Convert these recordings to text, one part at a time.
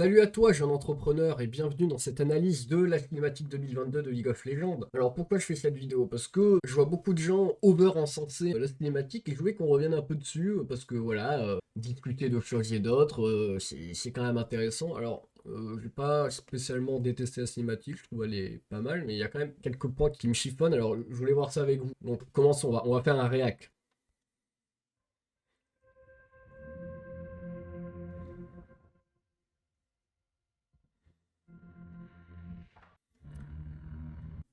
Salut à toi, jeune entrepreneur, et bienvenue dans cette analyse de la cinématique 2022 de League of Legends. Alors pourquoi je fais cette vidéo? Parce que je vois beaucoup de gens over-encenser la cinématique et je voulais qu'on revienne un peu dessus, parce que voilà, discuter de choses et d'autres, c'est quand même intéressant. Alors, j'ai pas spécialement détesté la cinématique, je trouve elle est pas mal, mais il y a quand même quelques points qui me chiffonnent, alors je voulais voir ça avec vous. Donc commençons, on va faire un réac.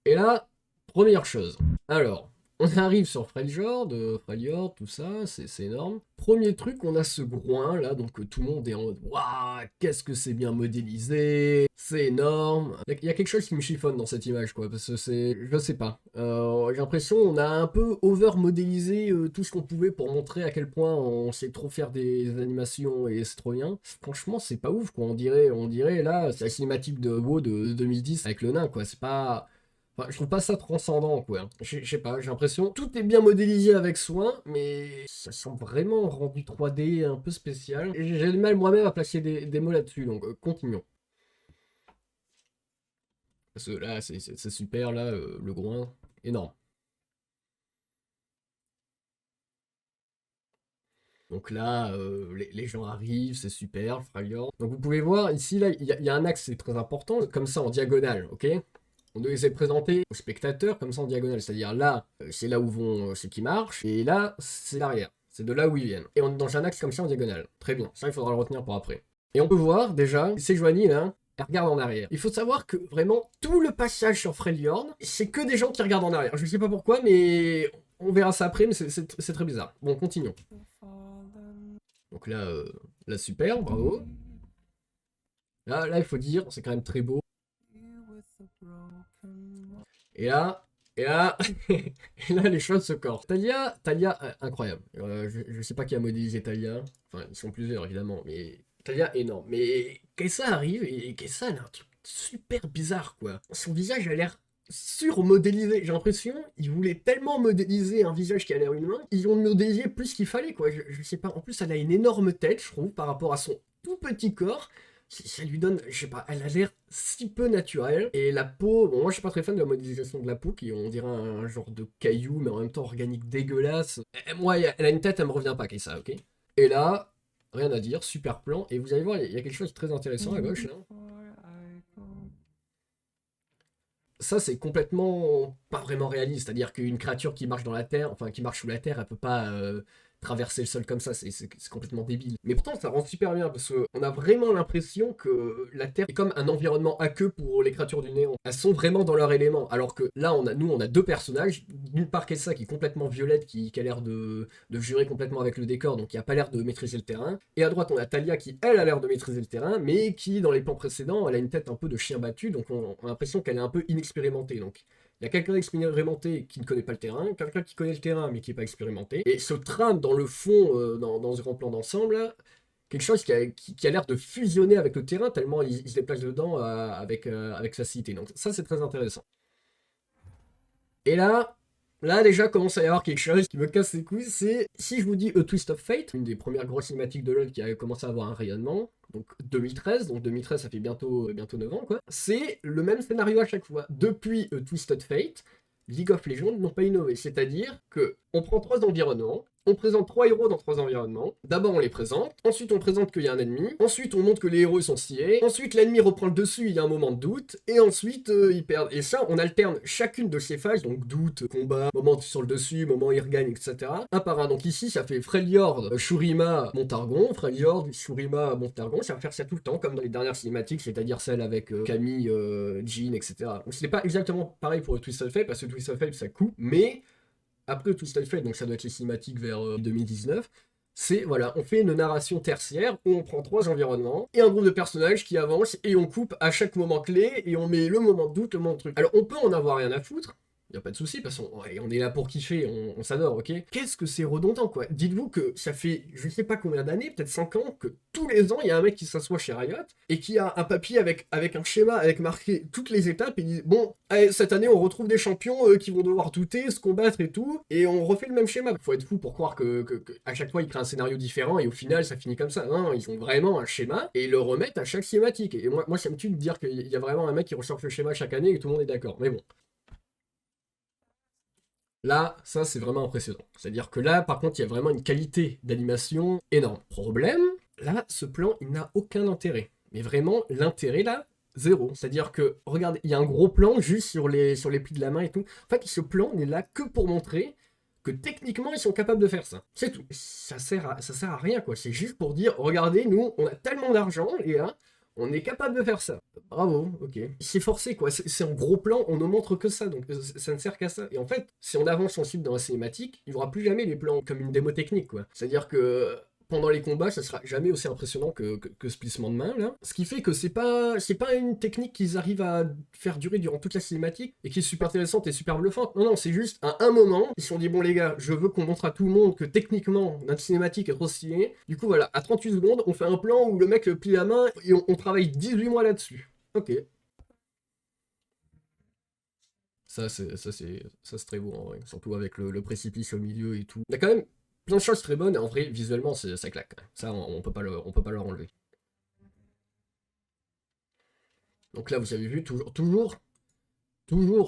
Et là, première chose. Alors, on arrive sur Freljord, Freljord, tout ça, c'est énorme. Premier truc, on a ce groin là, donc tout le monde est en mode waouh, qu'est-ce que c'est bien modélisé, c'est énorme. Il y a quelque chose qui me chiffonne dans cette image, quoi, parce que c'est. Je sais pas. J'ai l'impression on a un peu over-modélisé tout ce qu'on pouvait pour montrer à quel point on sait trop faire des animations et c'est trop bien. Franchement, c'est pas ouf, quoi. On dirait là, c'est la cinématique de WoW de 2010 avec le nain, quoi. C'est pas. Enfin, je trouve pas ça transcendant, quoi. Je sais pas, j'ai l'impression tout est bien modélisé avec soin, mais ça semble vraiment rendu 3D un peu spécial. Et j'ai du mal moi-même à placer des mots là-dessus, donc continuons. Parce que là, c'est super, là, le groin, énorme. Donc là, les gens arrivent, c'est super, Frayeur. Donc vous pouvez voir, ici, là, il y a un axe, c'est très important, comme ça, en diagonale, ok? On doit les est présentés aux spectateurs comme ça en diagonale, c'est-à-dire là, c'est là où vont ceux qui marchent, et là, c'est l'arrière. C'est de là où ils viennent. Et on est dans un axe comme ça en diagonale. Très bien, ça il faudra le retenir pour après. Et on peut voir déjà, c'est Joanie là, elle regarde en arrière. Il faut savoir que vraiment, tout le passage sur Freljord, c'est que des gens qui regardent en arrière. Je sais pas pourquoi, mais on verra ça après, mais c'est très bizarre. Bon, continuons. Donc là, là super, bravo. Là, il faut dire, c'est quand même très beau. Et là, et là, et là, les choses se corrent. Talia, incroyable. Je sais pas qui a modélisé Talia. Enfin, ils sont plusieurs, évidemment, mais Talia, énorme. Mais Kessa arrive, et Kessa, elle a un truc super bizarre, quoi. Son visage a l'air surmodélisé. J'ai l'impression, ils voulaient tellement modéliser un visage qui a l'air humain, ils ont modélisé plus qu'il fallait, quoi. Je sais pas. En plus, elle a une énorme tête, je trouve, par rapport à son tout petit corps. Ça lui donne, je sais pas, elle a l'air si peu naturelle. Et la peau, bon, moi je suis pas très fan de la modélisation de la peau, qui on dirait un genre de caillou, mais en même temps organique dégueulasse. Moi, elle a une tête, elle me revient pas, ça, ok. Et là, rien à dire, super plan. Et vous allez voir, il y a quelque chose de très intéressant à gauche, là. Ça, c'est complètement pas vraiment réaliste. C'est-à-dire qu'une créature qui marche dans la terre, enfin qui marche sous la terre, elle peut pas traverser le sol comme ça. C'est complètement débile. Mais pourtant, ça rend super bien parce qu'on a vraiment l'impression que la terre est comme un environnement aqueux pour les créatures du néant. Elles sont vraiment dans leur élément. Alors que là, nous, on a deux personnages. D'une part, Kessa qui est complètement violette, qui a l'air de jurer complètement avec le décor, donc qui a pas l'air de maîtriser le terrain. Et à droite, on a Talia qui, elle, a l'air de maîtriser le terrain, mais qui, dans les plans précédents, elle a une tête un peu de chien battu, donc on a l'impression qu'elle est un peu inexpérimentée. Donc il y a quelqu'un d'expérimenté qui ne connaît pas le terrain, quelqu'un qui connaît le terrain mais qui n'est pas expérimenté. Et se trame dans le fond, dans ce grand plan d'ensemble, quelque chose qui a l'air de fusionner avec le terrain tellement il se déplace dedans avec facilité. Donc ça, c'est très intéressant. Et là déjà commence à y avoir quelque chose qui me casse les couilles, c'est si je vous dis A Twist of Fate, une des premières grosses cinématiques de LoL qui a commencé à avoir un rayonnement, donc 2013 ça fait bientôt 9 ans quoi, c'est le même scénario à chaque fois. Depuis A Twisted Fate, League of Legends n'ont pas innové, c'est-à-dire que on prend trois environnements, on présente trois héros dans trois environnements. D'abord on les présente, ensuite on présente qu'il y a un ennemi, ensuite on montre que les héros sont stylés, ensuite l'ennemi reprend le dessus, il y a un moment de doute, et ensuite ils perdent. Et ça, on alterne chacune de ces phases, donc doute, combat, moment sur le dessus, moment il regagne, etc. Un par un. Donc ici ça fait Freljord, Shurima, Montargon, Freljord, Shurima, Montargon, ça va faire ça tout le temps, comme dans les dernières cinématiques, c'est-à-dire celle avec Camille, Jean, etc. Donc c'est pas exactement pareil pour le Twisted Fate, parce que Twisted Fate ça coupe, mais après Twisted Fate, donc ça doit être les cinématiques vers 2019, c'est, voilà, on fait une narration tertiaire où on prend trois environnements et un groupe de personnages qui avancent et on coupe à chaque moment clé et on met le moment de doute, le moment de truc. Alors on peut en avoir rien à foutre, Y a pas de souci, parce qu'on on est là pour kiffer, on s'adore, ok? Qu'est-ce que c'est redondant, quoi? Dites-vous que ça fait je sais pas combien d'années, peut-être 5 ans, que tous les ans, il y a un mec qui s'assoit chez Riot et qui a un papier avec un schéma, avec marqué toutes les étapes, et il dit bon, allez, cette année, on retrouve des champions qui vont devoir douter, se combattre et tout, et on refait le même schéma. Faut être fou pour croire que à chaque fois, ils créent un scénario différent et au final, ça finit comme ça. Non, ils ont vraiment un schéma et ils le remettent à chaque cinématique. Et moi ça me tue de dire qu'il y a vraiment un mec qui ressort le schéma chaque année et que tout le monde est d'accord. Mais bon. Là, ça c'est vraiment impressionnant. C'est-à-dire que là, par contre, il y a vraiment une qualité d'animation énorme. Problème, là, ce plan, il n'a aucun intérêt. Mais vraiment, l'intérêt là, zéro. C'est-à-dire que, regardez, il y a un gros plan juste sur les plis de la main et tout. En fait, ce plan n'est là que pour montrer que techniquement, ils sont capables de faire ça. C'est tout. Ça sert à rien, quoi. C'est juste pour dire, regardez, nous, on a tellement d'argent, et là, on est capable de faire ça. Bravo, ok. C'est forcé, quoi. C'est en gros plan, on ne montre que ça, donc ça ne sert qu'à ça. Et en fait, si on avance ensuite dans la cinématique, il n'y aura plus jamais les plans comme une démo technique, quoi. C'est-à-dire que pendant les combats, ça sera jamais aussi impressionnant que ce plissement de main, là. Ce qui fait que c'est pas une technique qu'ils arrivent à faire durer durant toute la cinématique et qui est super intéressante et super bluffante. Non, non, c'est juste à un moment, ils se sont dit, bon les gars, je veux qu'on montre à tout le monde que techniquement, notre cinématique est trop stylée. Du coup, voilà, à 38 secondes, on fait un plan où le mec plie la main et on travaille 18 mois là-dessus. Ok. Ça, c'est très beau en vrai. Surtout avec le précipice au milieu et tout. Il y a quand même plein de choses très bonnes et en vrai, visuellement, ça claque. Ça, on peut pas leur enlever. Donc là, vous avez vu, toujours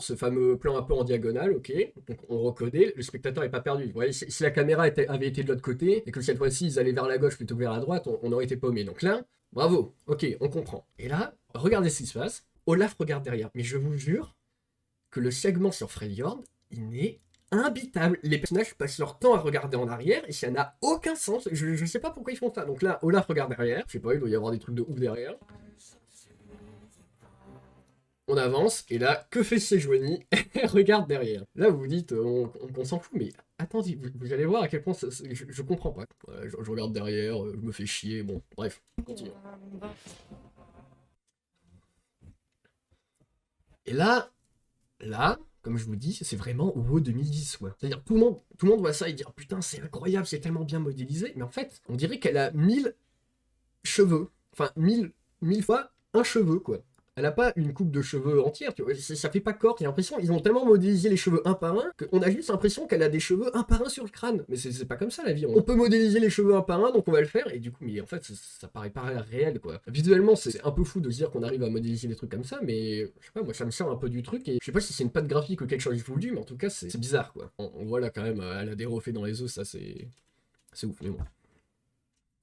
ce fameux plan un peu en diagonale, ok. Donc on recodait, le spectateur n'est pas perdu. Vous voyez, si la caméra avait été de l'autre côté et que cette fois-ci ils allaient vers la gauche plutôt que vers la droite, on aurait été paumé. Donc là, bravo, ok, on comprend. Et là, regardez ce qui se passe. Olaf regarde derrière. Mais je vous jure, que le segment sur Freljord, il n'est imbitable. Les personnages passent leur temps à regarder en arrière et ça n'a aucun sens. Je sais pas pourquoi ils font ça. Donc là, Olaf regarde derrière. Je sais pas, il doit y avoir des trucs de ouf derrière. On avance, et là, que fait Sejuani? Elle regarde derrière. Là, vous vous dites, on s'en fout, mais attendez, vous allez voir à quel point je comprends pas. Ouais, je regarde derrière, je me fais chier, bon, bref, continue. Et là, comme je vous dis, c'est vraiment WoW 2010, quoi. C'est-à-dire, tout le monde voit ça et dit, oh, putain, c'est incroyable, c'est tellement bien modélisé, mais en fait, on dirait qu'elle a 1000 cheveux. Enfin, 1000 fois un cheveu, quoi. Elle a pas une coupe de cheveux entière, tu vois. Ça fait pas corps, j'ai l'impression, ils ont tellement modélisé les cheveux un par un, qu'on a juste l'impression qu'elle a des cheveux un par un sur le crâne. Mais c'est pas comme ça la vie. On peut modéliser les cheveux un par un, donc on va le faire, et du coup, mais en fait, ça paraît pas réel, quoi. Visuellement, c'est un peu fou de se dire qu'on arrive à modéliser des trucs comme ça, mais je sais pas, moi ça me sort un peu du truc, et je sais pas si c'est une patte graphique ou quelque chose de voulu, mais en tout cas, c'est bizarre, quoi. On voit là quand même, elle a des reflets dans les os, ça c'est ouf, mais bon.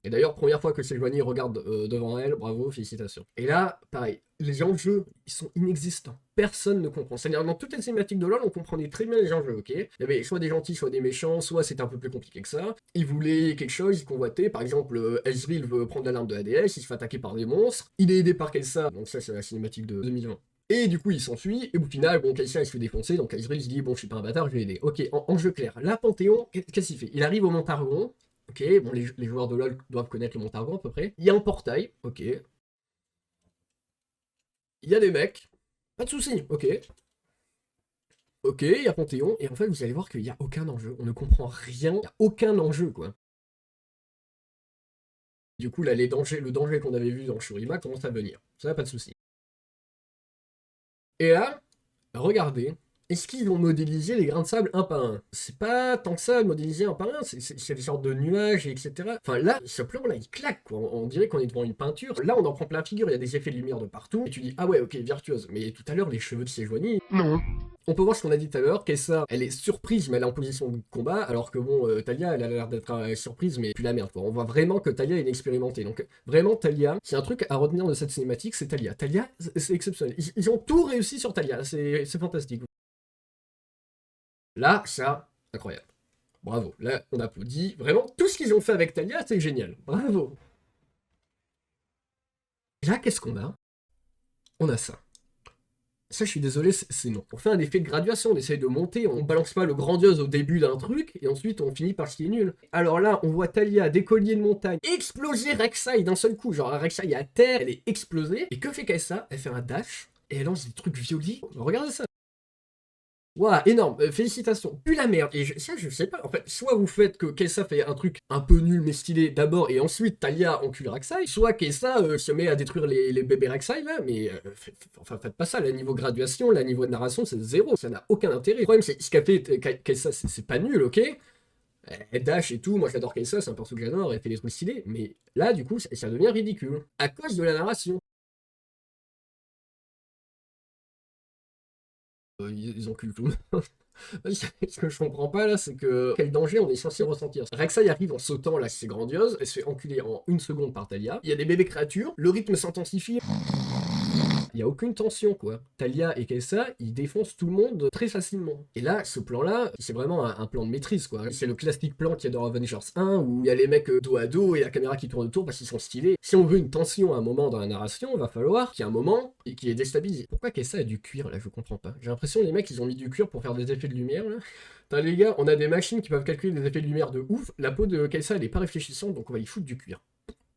Et d'ailleurs, première fois que Sejuani regarde devant elle, bravo, félicitations. Et là, pareil, les enjeux, ils sont inexistants. Personne ne comprend. C'est-à-dire, dans toutes les cinématiques de LoL, on comprenait très bien les enjeux, ok? Il y avait soit des gentils, soit des méchants, soit c'était un peu plus compliqué que ça. Ils voulaient quelque chose, ils convoitaient. Par exemple, Ezreal veut prendre la lampe de ADS, il se fait attaquer par des monstres. Il est aidé par Kai'Sa, donc ça, c'est la cinématique de 2020. Et du coup, il s'enfuit, et au final, bon, Kai'Sa, il se fait défoncer, donc Ezreal se dit, bon, je suis pas un bâtard, je vais aider. Ok, enjeu clair. Là, Panthéon, qu'est-ce qu'il fait? Il arrive au Montargon. Ok, bon, les joueurs de LoL doivent connaître le Montargon à peu près. Il y a un portail, ok. Il y a des mecs, pas de soucis, ok. Ok, il y a Panthéon, et en fait, vous allez voir qu'il n'y a aucun enjeu. On ne comprend rien, il n'y a aucun enjeu, quoi. Du coup, là, le danger qu'on avait vu dans Shurima commence à venir. Ça, pas de soucis. Et là, regardez, est-ce qu'ils vont modéliser les grains de sable un par un? C'est pas tant que ça, modéliser un par un, c'est des sortes de nuages, etc. Enfin là, ce plan-là, il claque, quoi. On dirait qu'on est devant une peinture. Là, on en prend plein la figure, il y a des effets de lumière de partout. Et tu dis, ah ouais, ok, virtuose. Mais tout à l'heure, les cheveux de Sejuani, non. On peut voir ce qu'on a dit tout à l'heure, Kessa, elle est surprise, mais elle est en position de combat, alors que bon, Talia, elle a l'air d'être surprise, mais puis la merde, quoi. On voit vraiment que Talia est inexpérimentée. Donc, vraiment, Talia, c'est un truc à retenir de cette cinématique, c'est Talia. Talia, c'est exceptionnel. Ils ont tout réussi sur Talia, c'est fantastique. Là, ça, incroyable. Bravo. Là, on applaudit. Vraiment, tout ce qu'ils ont fait avec Talia, c'est génial. Bravo. Et là, qu'est-ce qu'on a? On a ça. Ça, je suis désolé, c'est non. On fait un effet de graduation, on essaye de monter, on balance pas le grandiose au début d'un truc, et ensuite on finit par ce qui est nul. Alors là, on voit Talia, des colliers de montagne, exploser Rek'Sai d'un seul coup. Genre, Rek'Sai est à terre, elle est explosée. Et que fait Kai'Sa? Elle fait un dash, et elle lance des trucs violis. Regardez ça. Waouh, énorme, félicitations. Puis la merde. Et ça, je sais pas. En fait, soit vous faites que Kessa fait un truc un peu nul mais stylé d'abord, et ensuite Talia encule Rek'Sai, soit Kessa se met à détruire les bébés Rek'Sai là, mais enfin, faites pas ça. Là, niveau graduation, là, niveau de narration, c'est zéro. Ça n'a aucun intérêt. Le problème, c'est ce qu'a fait Kessa, c'est pas nul, ok? Elle dash et tout, moi j'adore Kessa, c'est un perso que j'adore, elle fait des trucs stylés, mais là, du coup, ça devient ridicule. À cause de la narration. Ils enculent tout. Ce que je comprends pas là, c'est que quel danger on est censé ressentir. Rek'Sai arrive en sautant, là c'est grandiose, elle se fait enculer en une seconde par Talia. Il y a des bébés créatures, le rythme s'intensifie. Il n'y a aucune tension, quoi. Talia et Kessa, ils défoncent tout le monde très facilement. Et là, ce plan-là, c'est vraiment un plan de maîtrise, quoi. C'est le classique plan qu'il y a dans Avengers 1, où il y a les mecs dos à dos et la caméra qui tourne autour parce qu'ils sont stylés. Si on veut une tension à un moment dans la narration, il va falloir qu'il y ait un moment et qui est déstabilisé. Pourquoi Kessa a du cuir, là, je comprends pas. J'ai l'impression que les mecs, ils ont mis du cuir pour faire des effets de lumière, là. Putain, les gars, on a des machines qui peuvent calculer des effets de lumière de ouf. La peau de Kessa, elle est pas réfléchissante, donc on va y foutre du cuir.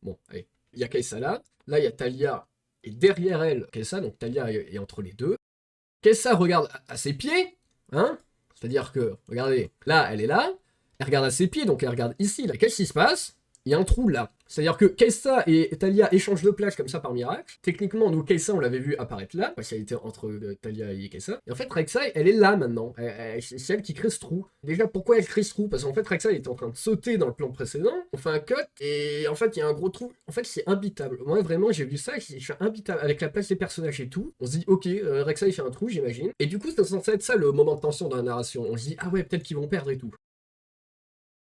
Bon, allez. Il y a Kessa là. Là, il y a Talia. Et derrière elle, Kessa, donc Talia est entre les deux. Kessa regarde à ses pieds, hein. C'est-à-dire que, regardez, là, elle est là. Elle regarde à ses pieds, donc elle regarde ici, là. Qu'est-ce qui se passe? Il y a un trou là. C'est-à-dire que Kessa et Talia échangent de plage comme ça par miracle. Techniquement, nous, Kessa, on l'avait vu apparaître là, parce qu'elle était entre Talia et Kessa. Et en fait, Rek'Sai, elle est là maintenant. C'est elle qui crée ce trou. Déjà, pourquoi elle crée ce trou? Parce qu'en fait, Rek'Sai était en train de sauter dans le plan précédent. On fait un cut, et en fait, il y a un gros trou. En fait, c'est imbitable. Moi, vraiment, j'ai vu ça, c'est imbitable. Avec la place des personnages et tout, on se dit, ok, Rek'Sai fait un trou, j'imagine. Et du coup, c'est censé être ça le moment de tension dans la narration. On se dit, ah ouais, peut-être qu'ils vont perdre et tout.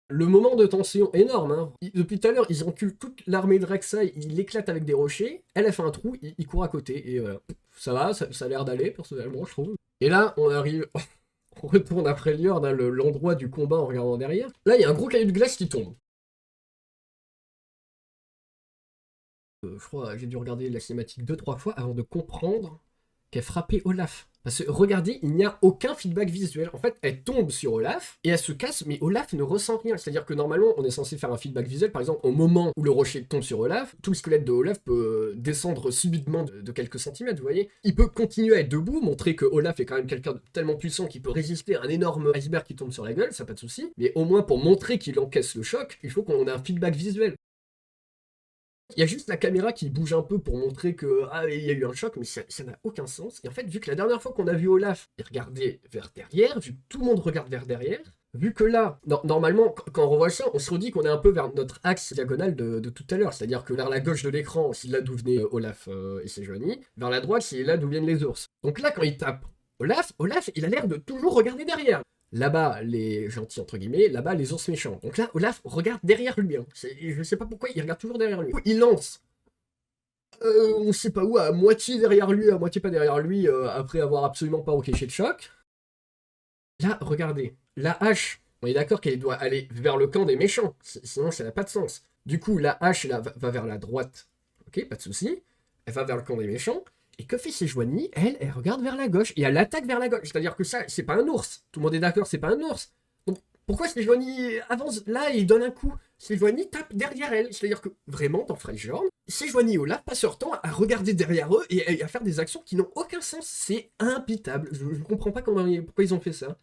Le moment de tension énorme, hein. Depuis tout à l'heure, ils enculent toute l'armée de Rek'Sai, ils l'éclatent avec des rochers, elle a fait un trou, il court à côté, et voilà. Ça va, ça a l'air d'aller, personnellement, je trouve. Et là, on arrive, on retourne après Liord, hein, l'endroit du combat en regardant derrière. Là, il y a un gros caillou de glace qui tombe. Je crois, j'ai dû regarder la cinématique 2-3 fois avant de comprendre qu'elle frappait Olaf. Parce que regardez, il n'y a aucun feedback visuel. En fait, elle tombe sur Olaf et elle se casse, mais Olaf ne ressent rien. C'est-à-dire que normalement, on est censé faire un feedback visuel. Par exemple, au moment où le rocher tombe sur Olaf, tout le squelette de Olaf peut descendre subitement de quelques centimètres, vous voyez. Il peut continuer à être debout, montrer que Olaf est quand même quelqu'un de tellement puissant qu'il peut résister à un énorme iceberg qui tombe sur la gueule, ça pas de souci. Mais au moins, pour montrer qu'il encaisse le choc, il faut qu'on ait un feedback visuel. Il y a juste la caméra qui bouge un peu pour montrer que il y a eu un choc, mais ça n'a aucun sens. Et en fait, vu que la dernière fois qu'on a vu Olaf, il regardait vers derrière, vu que tout le monde regarde vers derrière, vu que là, normalement, quand on revoit ça, on se redit qu'on est un peu vers notre axe diagonal de tout à l'heure. C'est-à-dire que vers la gauche de l'écran, c'est là d'où venait Olaf et ses Johnny. Vers la droite, c'est là d'où viennent les ours. Donc là, quand il tape Olaf, il a l'air de toujours regarder derrière. Là-bas, les gentils, entre guillemets, là-bas, les ours méchants. Donc là, Olaf regarde derrière lui. Hein. Je sais pas pourquoi, il regarde toujours derrière lui. Il lance, on sait pas où, à moitié derrière lui, à moitié pas derrière lui, après avoir absolument pas encaissé de choc. Là, regardez, la hache, on est d'accord qu'elle doit aller vers le camp des méchants, sinon ça n'a pas de sens. Du coup, la hache là, va vers la droite, ok, pas de souci. Elle va vers le camp des méchants. Et que fait Sejuani? Elle regarde vers la gauche et elle attaque vers la gauche. C'est-à-dire que ça, c'est pas un ours. Tout le monde est d'accord, c'est pas un ours. Donc pourquoi Sejuani avance là et il donne un coup? Sejuani tape derrière elle. C'est-à-dire que vraiment, dans Freljord, Sejuani et Olaf passent leur temps à regarder derrière eux et à faire des actions qui n'ont aucun sens. C'est impitable. Je comprends pas pourquoi ils ont fait ça.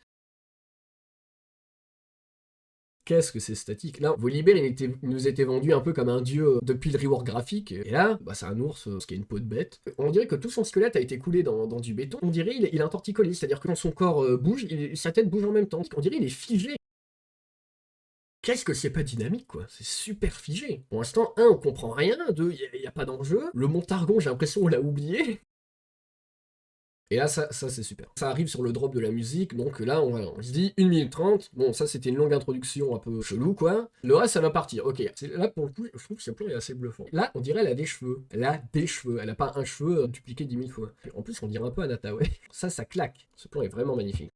Qu'est-ce que c'est statique? Là, Volibear, il nous était vendu un peu comme un dieu depuis le rework graphique. Et là, bah, c'est un ours, ce qui est une peau de bête. On dirait que tout son squelette a été coulé dans du béton. On dirait il a un torticolis, c'est-à-dire que quand son corps bouge, sa tête bouge en même temps. On dirait il est figé. Qu'est-ce que c'est pas dynamique, quoi? C'est super figé. Pour l'instant, on comprend rien. Deux, il n'y a pas d'enjeu. Le Montargon, j'ai l'impression qu'on l'a oublié. Et là, ça c'est super. Ça arrive sur le drop de la musique, donc là, on se dit 1 minute 30. Bon, ça, c'était une longue introduction un peu chelou, quoi. Le reste, ça va partir. Ok, là, pour le coup, je trouve que ce plan est assez bluffant. Là, on dirait elle a des cheveux. Elle a des cheveux. Elle a pas un cheveu dupliqué 10 000 fois. En plus, on dirait un peu Anata, ouais. Ça claque. Ce plan est vraiment magnifique.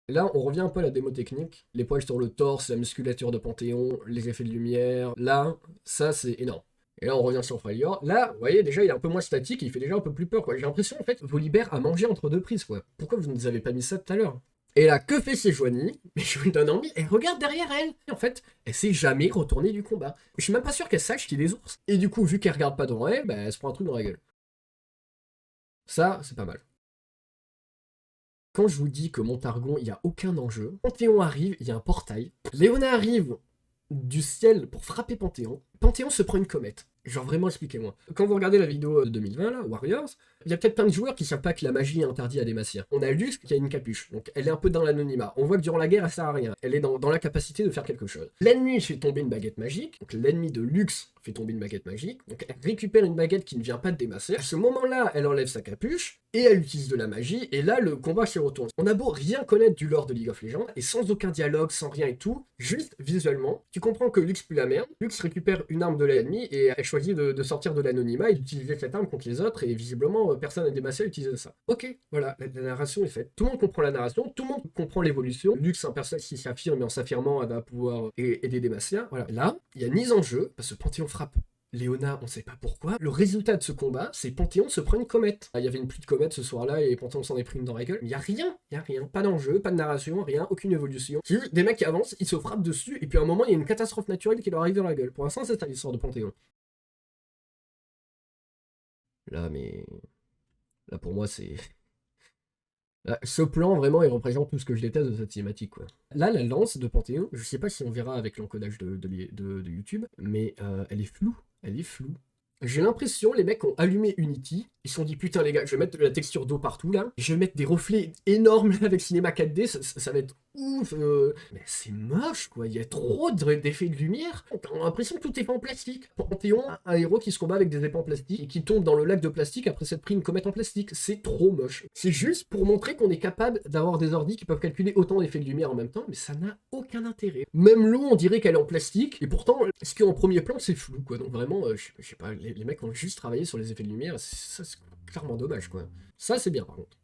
Là, on revient un peu à la démo technique. Les poils sur le torse, la musculature de Panthéon, les effets de lumière. Là, ça, c'est énorme. Et là, on revient sur Freljord. Là, vous voyez, déjà, il est un peu moins statique et il fait déjà un peu plus peur, quoi. J'ai l'impression, en fait, Volibear a mangé entre deux prises, quoi. Pourquoi vous ne nous avez pas mis ça tout à l'heure? Et là, que fait Sejuani? Mais je lui donne envie, elle regarde derrière elle. Et en fait, elle s'est jamais retournée du combat. Je suis même pas sûr qu'elle sache qu'il y a des ours. Et du coup, vu qu'elle regarde pas devant elle, bah, elle se prend un truc dans la gueule. Ça, c'est pas mal. Quand je vous dis que Montargon, il n'y a aucun enjeu, Panthéon arrive, il y a un portail. Léona arrive du ciel pour frapper Panthéon. Panthéon se prend une comète. Genre vraiment, expliquez-moi. Quand vous regardez la vidéo de 2020, là, Warriors, il y a peut-être plein de joueurs qui savent pas que la magie est interdite à des massiens. On a Lux qui a une capuche, donc elle est un peu dans l'anonymat. On voit que durant la guerre, elle sert à rien. Elle est dans la capacité de faire quelque chose. L'ennemi fait tomber une baguette magique, donc l'ennemi de Lux fait tomber une baguette magique, donc elle récupère une baguette qui ne vient pas de démasser. À ce moment-là, elle enlève sa capuche, et elle utilise de la magie, et là, le combat s'y retourne. On a beau rien connaître du lore de League of Legends, et sans aucun dialogue, sans rien et tout, juste visuellement, tu comprends que Lux pue la merde, Lux récupère une arme de l'ennemi, et elle choisit de sortir de l'anonymat et d'utiliser cette arme contre les autres, et visiblement, personne n'a démassé à utiliser ça. Ok, voilà, la narration est faite. Tout le monde comprend la narration, tout le monde comprend l'évolution. Lux, c'est un personnage qui s'affirme, et en s'affirmant, elle va pouvoir aider des massiens. Voilà, là, il y a une mise en jeu, parce que Panthéon frappe Léona, on sait pas pourquoi. Le résultat de ce combat, c'est Panthéon se prend une comète. Il y avait une pluie de comètes ce soir-là et Panthéon s'en est pris une dans la gueule. Mais il y a rien. Pas d'enjeu, pas de narration, rien, aucune évolution. C'est juste des mecs qui avancent, ils se frappent dessus et puis à un moment, il y a une catastrophe naturelle qui leur arrive dans la gueule. Pour l'instant, c'est ça l'histoire de Panthéon. Là, mais... Là, pour moi, c'est... Là, ce plan, vraiment, il représente tout ce que je déteste de cette cinématique, quoi. Là, la lance de Panthéon, je sais pas si on verra avec l'encodage de YouTube, mais elle est floue. Elle est floue. J'ai l'impression, les mecs ont allumé Unity, ils se sont dit putain les gars, je vais mettre de la texture d'eau partout là, je vais mettre des reflets énormes là, avec Cinema 4D, ça va être ouf. Mais c'est moche quoi, il y a trop d'effets de lumière, on a l'impression que tout est fait en plastique. Panthéon, un héros qui se combat avec des épées en plastique et qui tombe dans le lac de plastique après s'être pris une comète en plastique, c'est trop moche. C'est juste pour montrer qu'on est capable d'avoir des ordis qui peuvent calculer autant d'effets de lumière en même temps, mais ça n'a aucun intérêt. Même l'eau, on dirait qu'elle est en plastique, et pourtant, ce qui est en premier plan, c'est flou quoi, donc vraiment, je sais pas, les mecs ont juste travaillé sur les effets de lumière, ça c'est clairement dommage quoi. Ça c'est bien par contre.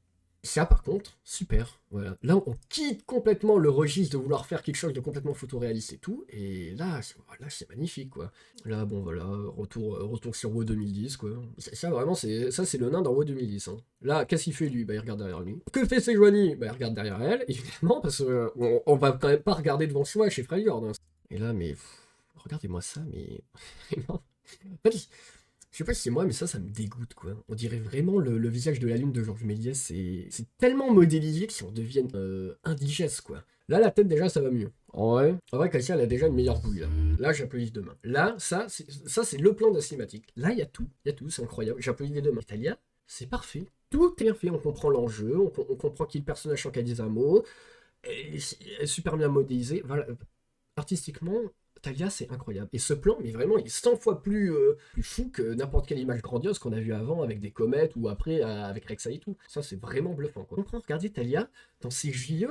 Ça par contre, super, voilà. Là on quitte complètement le registre de vouloir faire quelque chose de complètement photoréaliste et tout, et là c'est magnifique quoi. Là bon voilà, retour sur WoW 2010 quoi. Ça vraiment c'est le nain dans WoW 2010. Hein. Là qu'est-ce qu'il fait lui? Bah il regarde derrière lui. Que fait Sejuani? Bah il regarde derrière elle, évidemment, parce qu'on va quand même pas regarder devant soi chez Freljord. Hein. Et là mais, regardez-moi ça, mais... en fait, je sais pas si c'est moi, mais ça me dégoûte, quoi. On dirait vraiment le visage de la lune de Georges Méliès, c'est tellement modélisé que ça en devient indigeste, quoi. Là, la tête, déjà, ça va mieux. En vrai, Cassia, elle a déjà une meilleure bouille, là. Là, j'applaudis deux mains. Là, ça, c'est le plan de la cinématique. Là, il y a tout, c'est incroyable. J'applaudis des deux mains. Italia, c'est parfait. Tout est bien fait, on comprend l'enjeu, on comprend qui est le personnage sans qu'elle dise un mot, elle est super bien modélisée, voilà. Artistiquement, Talia, c'est incroyable. Et ce plan, mais vraiment, il est 100 fois plus fou que n'importe quelle image grandiose qu'on a vue avant avec des comètes ou après avec Rek'Sai et tout. Ça, c'est vraiment bluffant. Quoi. On comprend, regardez Talia, dans ses yeux,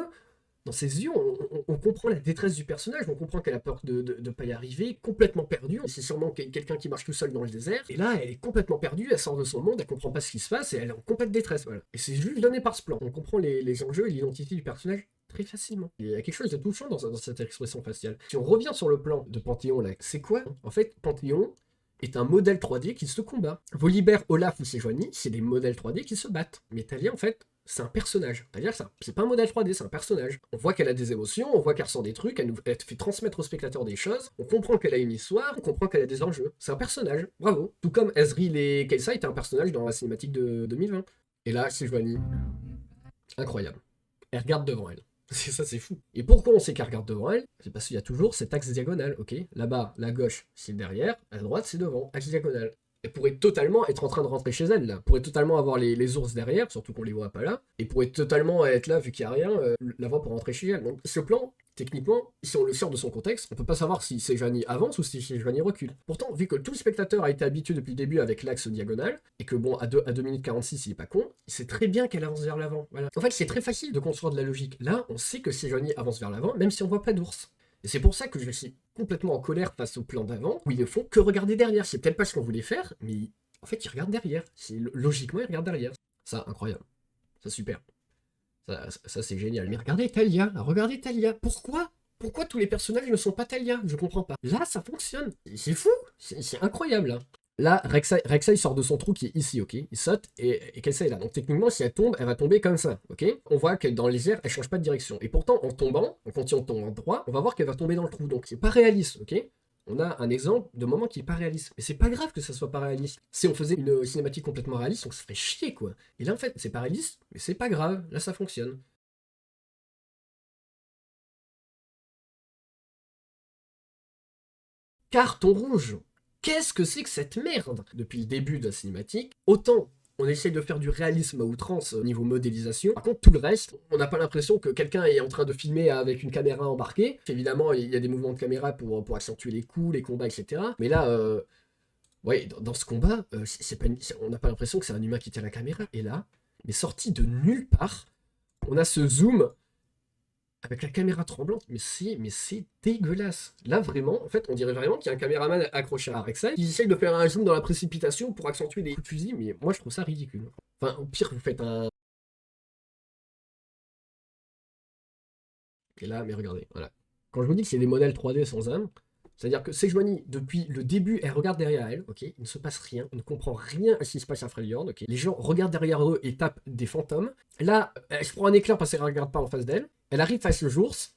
on comprend la détresse du personnage, on comprend qu'elle a peur de ne pas y arriver, complètement perdue. C'est sûrement quelqu'un qui marche tout seul dans le désert. Et là, elle est complètement perdue, elle sort de son monde, elle comprend pas ce qui se passe et elle est en complète détresse. Voilà. Et c'est juste donné par ce plan. On comprend les enjeux et l'identité du personnage très facilement. Il y a quelque chose de touchant dans cette expression faciale. Si on revient sur le plan de Panthéon, là, c'est quoi? En fait, Panthéon est un modèle 3D qui se combat. Volibear, Olaf ou Sejuani, c'est des modèles 3D qui se battent. Mais Talia, en fait, c'est un personnage. C'est-à-dire que c'est pas un modèle 3D, c'est un personnage. On voit qu'elle a des émotions, on voit qu'elle ressent des trucs, elle fait transmettre au spectateur des choses, on comprend qu'elle a une histoire, on comprend qu'elle a des enjeux. C'est un personnage, bravo. Tout comme Ezreal et Kai'Sa étaient un personnage dans la cinématique de 2020. Et là, Sejuani, incroyable. Elle regarde devant elle. Ça, c'est fou. Et pourquoi on sait qu'elle regarde devant elle? C'est parce qu'il y a toujours cet axe diagonal, ok? Là-bas, la gauche, c'est derrière, à droite, c'est devant, axe diagonal. Elle pourrait totalement être en train de rentrer chez elle, là. Pourrait totalement avoir les ours derrière, surtout qu'on les voit pas là. Et pourrait totalement être là, vu qu'il n'y a rien, la voir pour rentrer chez elle. Donc, ce plan, techniquement, si on le sort de son contexte, on peut pas savoir si Sejuani avance ou si Sejuani recule. Pourtant, vu que tout le spectateur a été habitué depuis le début avec l'axe diagonal, et que bon, à 2 minutes 46, il est pas con, il sait très bien qu'elle avance vers l'avant. Voilà. En fait, c'est très facile de construire de la logique. Là, on sait que Sejuani avance vers l'avant, même si on voit pas d'ours. Et c'est pour ça que je suis complètement en colère face au plan d'avant, où ils ne font que regarder derrière. C'est peut-être pas ce qu'on voulait faire, mais en fait, ils regardent derrière. Logiquement, ils regardent derrière. Ça, incroyable. Ça, super. Ça c'est génial. Mais regardez Talia. Pourquoi tous les personnages ne sont pas Talia? Je comprends pas. Là, ça fonctionne. C'est fou. C'est incroyable, là. Là, Rek'Sai sort de son trou qui est ici, ok? Il saute et Kai'Sa est là. Donc techniquement, si elle tombe, elle va tomber comme ça, ok? On voit que dans les airs, elle change pas de direction. Et pourtant, en tombant, quand on tombe en droit, on va voir qu'elle va tomber dans le trou. Donc c'est pas réaliste, ok? on a un exemple de moment qui est pas réaliste. Mais c'est pas grave que ça soit pas réaliste. Si on faisait une cinématique complètement réaliste, on se ferait chier, quoi. Et là, en fait, c'est pas réaliste, mais c'est pas grave. Là, ça fonctionne. Carton rouge. Qu'est-ce que c'est que cette merde? Depuis le début de la cinématique, autant on essaye de faire du réalisme à outrance au niveau modélisation. Par contre, tout le reste, on n'a pas l'impression que quelqu'un est en train de filmer avec une caméra embarquée. Évidemment, il y a des mouvements de caméra pour accentuer les coups, les combats, etc. Mais là, ouais, dans ce combat, on n'a pas l'impression que c'est un humain qui tient la caméra. Et là, mais sorti de nulle part, on a ce zoom avec la caméra tremblante, mais c'est dégueulasse. Là, vraiment, en fait, on dirait vraiment qu'il y a un caméraman accroché à Rek'Sai qui essaye de faire un zoom dans la précipitation pour accentuer les coups de fusil, mais moi, je trouve ça ridicule. Enfin, au pire, vous faites un... Et là, mais regardez, voilà. Quand je vous dis que c'est des modèles 3D sans âme, c'est-à-dire que Sejuani, depuis le début, elle regarde derrière elle, ok, il ne se passe rien, on ne comprend rien à ce qui se passe à Freljord, ok. Les gens regardent derrière eux et tapent des fantômes. Là, elle se prend un éclair parce qu'elle ne regarde pas en face d'elle. Elle arrive face aux ours.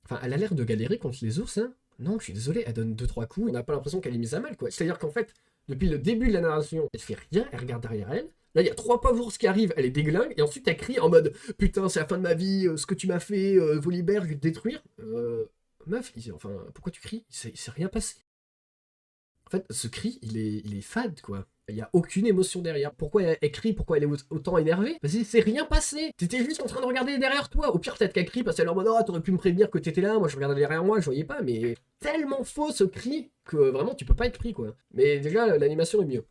Enfin, elle a l'air de galérer contre les ours, hein. Non, je suis désolé, elle donne 2-3 coups, on n'a pas l'impression qu'elle est mise à mal, quoi. C'est-à-dire qu'en fait, depuis le début de la narration, elle fait rien, elle regarde derrière elle. Là, il y a 3 pauvres ours qui arrivent, elle les déglingue, et ensuite elle crie en mode « Putain, c'est la fin de ma vie, ce que tu m'as fait, Volibear, je vais te détruire. » Meuf, enfin, pourquoi tu cries? Il s'est rien passé. En fait, ce cri, il est fade, quoi. Il n'y a aucune émotion derrière. Pourquoi elle crie? Pourquoi elle est autant énervée? Parce qu'il s'est rien passé. T'étais juste en train de regarder derrière toi. Au pire, peut-être qu'elle crie parce qu'elle est en mode « Oh, t'aurais pu me prévenir que t'étais là. Moi, je regardais derrière moi, je voyais pas. » Mais tellement faux, ce cri, que vraiment, tu peux pas être pris, quoi. Mais déjà, l'animation est mieux.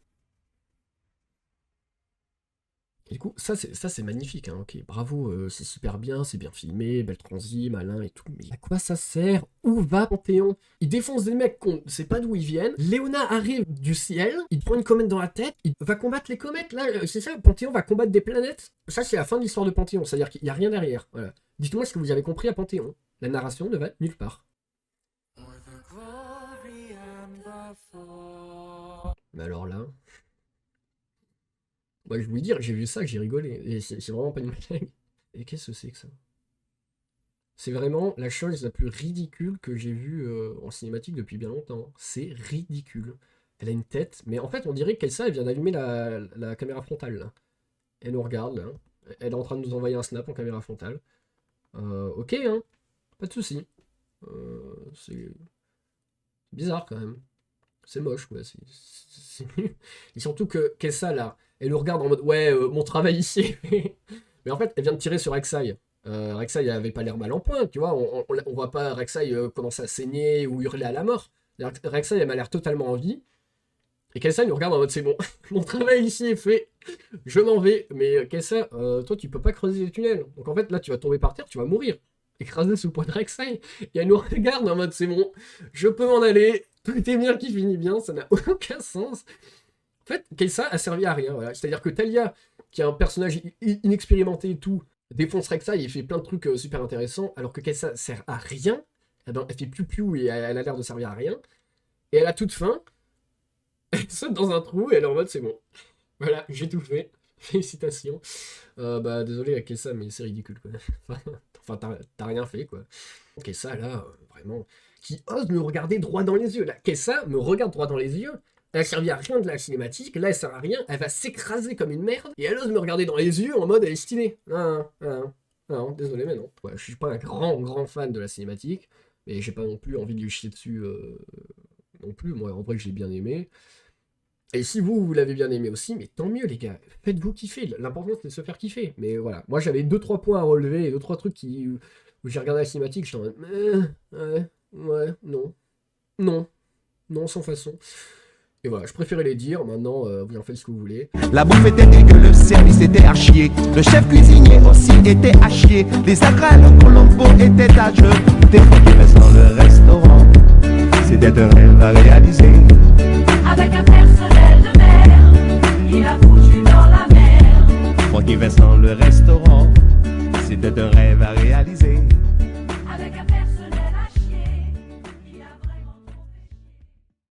Et du coup, ça c'est magnifique, hein, ok, bravo, c'est super bien, c'est bien filmé, belle transi, malin et tout, mais à quoi ça sert? Où va Panthéon? Il défonce des mecs qu'on ne sait pas d'où ils viennent, Léona arrive du ciel, il prend une comète dans la tête, il va combattre les comètes, là, c'est ça, Panthéon va combattre des planètes? Ça c'est la fin de l'histoire de Panthéon, c'est-à-dire qu'il n'y a rien derrière, voilà. Dites-moi ce que vous avez compris à Panthéon, la narration ne va nulle part. Mais alors là... Moi, je vous dire, j'ai vu ça, j'ai rigolé. Et c'est vraiment pas une blague. Et qu'est-ce que c'est que ça? C'est vraiment la chose la plus ridicule que j'ai vue en cinématique depuis bien longtemps. C'est ridicule. Elle a une tête, mais en fait, on dirait qu'Elsa, elle vient d'allumer la caméra frontale, là. Elle nous regarde, là. Elle est en train de nous envoyer un snap en caméra frontale. Ok, hein. Pas de soucis. C'est bizarre, quand même. C'est moche, quoi. Et surtout que Kessa, là, elle le regarde en mode « Ouais, mon travail ici. » Mais en fait, elle vient de tirer sur Rek'Sai. Rek'Sai avait pas l'air mal en point, tu vois. On voit pas Rek'Sai commencer à saigner ou hurler à la mort. Rek'Sai, elle m'a l'air totalement en vie. Et Kessa nous regarde en mode « C'est bon, mon travail ici est fait. Je m'en vais. » Mais Kessa, toi, tu peux pas creuser les tunnels. Donc en fait, là, tu vas tomber par terre, tu vas mourir. Écrasé sous le poids de Rek'Sai. Et elle nous regarde en mode « C'est bon, je peux m'en aller. Tout est bien qui finit bien. » Ça n'a aucun sens. En fait, Kessa a servi à rien. Voilà. C'est-à-dire que Talia, qui est un personnage inexpérimenté et tout, défonce Rek'Sai et fait plein de trucs super intéressants, alors que Kessa sert à rien. Eh ben, elle fait plus et elle a l'air de servir à rien. Et elle a toute faim. Elle saute dans un trou et elle est en mode c'est bon. Voilà, j'ai tout fait. Félicitations. Bah désolé à Kessa, mais c'est ridicule quoi. Enfin, t'as rien fait quoi. Kessa là, vraiment, qui ose me regarder droit dans les yeux. Là, Kessa me regarde droit dans les yeux. Elle a servi à rien de la cinématique, là elle sert à rien, elle va s'écraser comme une merde, et elle ose me regarder dans les yeux en mode elle est stylée. Non, désolé mais non. Ouais, je suis pas un grand fan de la cinématique, mais j'ai pas non plus envie de lui chier dessus non plus, moi en vrai je l'ai bien aimé. Et si vous l'avez bien aimé aussi, mais tant mieux les gars, faites-vous kiffer, l'important c'est de se faire kiffer. Mais voilà, moi j'avais 2-3 points à relever, et 2-3 trucs où j'ai regardé la cinématique, j'étais en mode non, sans façon. Et voilà, je préférais les dire, maintenant vous en faites ce que vous voulez. La bouffe était dégueu, le service était à chier. Le chef cuisinier aussi était à chier. Les agrales Colombo étaient à jeu. Des fois qui restent dans le restaurant, c'était un rêve à réaliser. Avec un personnel de mer, il a foutu dans la mer. Moi qui reste dans le restaurant, c'était un rêve à réaliser. Avec un personnel